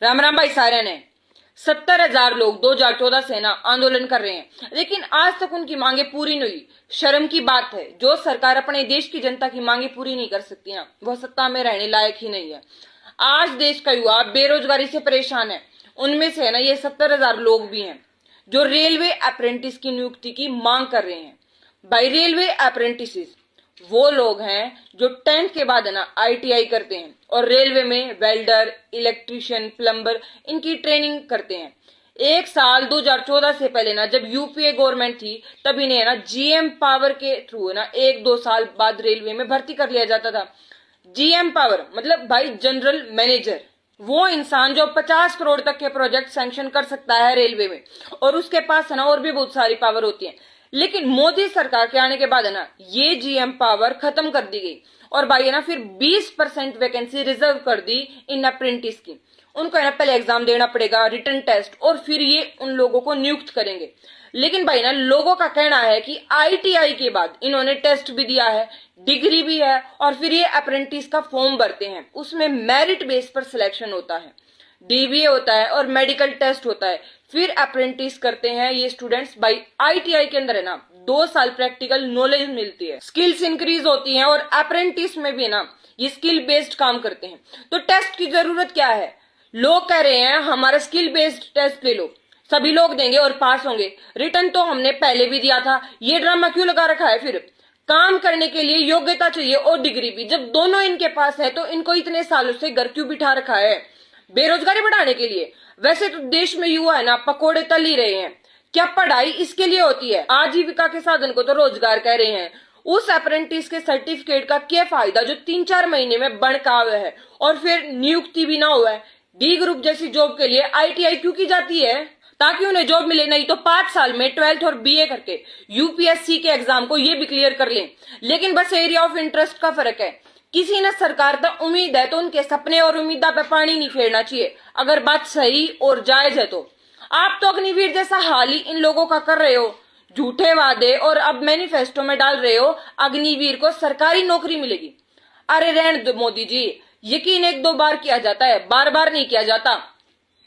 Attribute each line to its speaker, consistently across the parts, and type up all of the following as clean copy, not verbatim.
Speaker 1: राम राम भाई सारे ने 70,000 लोग 2014 से ना आंदोलन कर रहे हैं, लेकिन आज तक उनकी मांगे पूरी नहीं हुई। शर्म की बात है, जो सरकार अपने देश की जनता की मांगे पूरी नहीं कर सकती ना, वह सत्ता में रहने लायक ही नहीं है। आज देश का युवा बेरोजगारी से परेशान है। उनमें से है ना ये 70,000 लोग भी हैं जो रेलवे अप्रेंटिस की नियुक्ति की मांग कर रहे हैं। भाई रेलवे अप्रेंटिस वो लोग हैं जो 10th के बाद है ना ITI करते हैं और रेलवे में वेल्डर, इलेक्ट्रीशियन, प्लम्बर इनकी ट्रेनिंग करते हैं। एक साल 2014 से पहले ना जब यूपीए गवर्नमेंट थी तब इन्हें ना GM पावर के थ्रू है ना 1-2 साल बाद रेलवे में भर्ती कर लिया जाता था। GM पावर मतलब भाई जनरल मैनेजर, वो इंसान जो 50 करोड़ तक के प्रोजेक्ट सैंक्शन कर सकता है रेलवे में, और उसके पास है ना और भी बहुत सारी पावर होती है। लेकिन मोदी सरकार के आने के बाद है ना ये GM पावर खत्म कर दी गई और भाई है ना फिर 20% वैकेंसी रिजर्व कर दी इन अप्रेंटिस की। उनको है ना पहले एग्जाम देना पड़ेगा, रिटन टेस्ट, और फिर ये उन लोगों को नियुक्त करेंगे। लेकिन भाई ना लोगों का कहना है कि ITI के बाद इन्होंने टेस्ट भी दिया है, डिग्री भी है, और फिर ये अप्रेंटिस का फॉर्म भरते हैं। उसमें मेरिट बेस पर सिलेक्शन होता है, DBA होता है और मेडिकल टेस्ट होता है। फिर अप्रेंटिस करते हैं ये स्टूडेंट्स। बाई ITI के अंदर है ना 2 साल प्रैक्टिकल नॉलेज मिलती है, स्किल्स इंक्रीज होती हैं, और अप्रेंटिस में भी ना ये स्किल बेस्ड काम करते हैं। तो टेस्ट की जरूरत क्या है? लोग कह रहे हैं हमारा स्किल बेस्ड टेस्ट ले लो, सभी लोग देंगे और पास होंगे। रिटर्न तो हमने पहले भी दिया था, ये ड्रामा क्यों लगा रखा है? फिर काम करने के लिए योग्यता चाहिए और डिग्री भी। जब दोनों इनके पास है तो इनको इतने सालों से घर क्यों बिठा रखा है? बेरोजगारी बढ़ाने के लिए? वैसे तो देश में युवा है ना पकोड़े तल ही रहे हैं। क्या पढ़ाई इसके लिए होती है? आजीविका के साधन को तो रोजगार कह रहे हैं। उस अप्रेंटिस के सर्टिफिकेट का क्या फायदा जो 3-4 महीने में बन का हुआ है और फिर नियुक्ति भी ना हुआ है? D ग्रुप जैसी जॉब के लिए ITI क्यों की जाती है? ताकि उन्हें जॉब मिले, नहीं तो 5 साल में 12th और BA करके UPSC के एग्जाम को ये भी क्लियर कर लें। लेकिन बस एरिया ऑफ इंटरेस्ट का फर्क है। किसी ने सरकार तक उम्मीद है तो उनके सपने और उम्मीदा पे पानी नहीं फेरना चाहिए, अगर बात सही और जायज है तो। आप तो अग्निवीर जैसा हाल ही इन लोगों का कर रहे हो, झूठे वादे, और अब मैनिफेस्टो में डाल रहे हो अग्निवीर को सरकारी नौकरी मिलेगी। अरे रहने दो मोदी जी, यकीन 1-2 बार किया जाता है, बार बार नहीं किया जाता।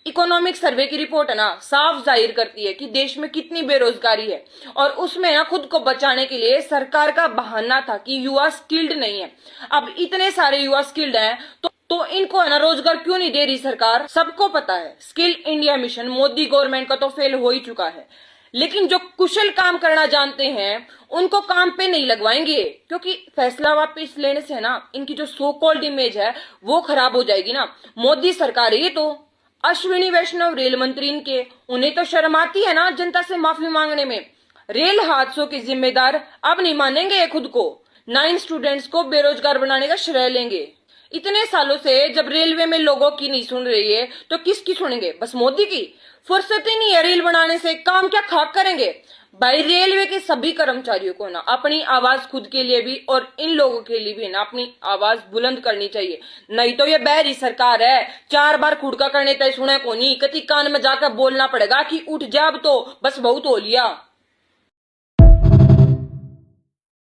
Speaker 1: इकोनॉमिक सर्वे की रिपोर्ट है ना साफ जाहिर करती है कि देश में कितनी बेरोजगारी है, और उसमें ना खुद को बचाने के लिए सरकार का बहाना था कि युवा स्किल्ड नहीं है। अब इतने सारे युवा स्किल्ड हैं तो इनको है ना रोजगार क्यों नहीं दे रही सरकार? सबको पता है skill India mission Modi government का तो फेल हो ही चुका है। लेकिन जो कुशल काम करना जानते हैं उनको काम पे नहीं लगवाएंगे, क्योंकि फैसला वापस लेने से ना इनकी जो सो कॉल्ड इमेज है वो खराब हो जाएगी ना। मोदी सरकार है ये तो। अश्विनी वैष्णव रेल मंत्री इनके, उन्हें तो शर्म आती है ना जनता से माफी मांगने में। रेल हादसों के जिम्मेदार अब नहीं मानेंगे ये खुद को, 9 स्टूडेंट्स को बेरोजगार बनाने का श्रेय लेंगे। इतने सालों से जब रेलवे में लोगों की नहीं सुन रही है तो किसकी सुनेंगे? बस मोदी की। फुर्सत ही नहीं है रेल बनाने से, काम क्या खाक करेंगे? भाई रेलवे के सभी कर्मचारियों को ना अपनी आवाज खुद के लिए भी और इन लोगों के लिए भी ना अपनी आवाज बुलंद करनी चाहिए। नहीं तो ये बहरी सरकार है, 4 बार खुड़का करने तय सुने को नहीं, कति कान में जाकर बोलना पड़ेगा कि उठ जा अब तो, बस बहुत हो लिया।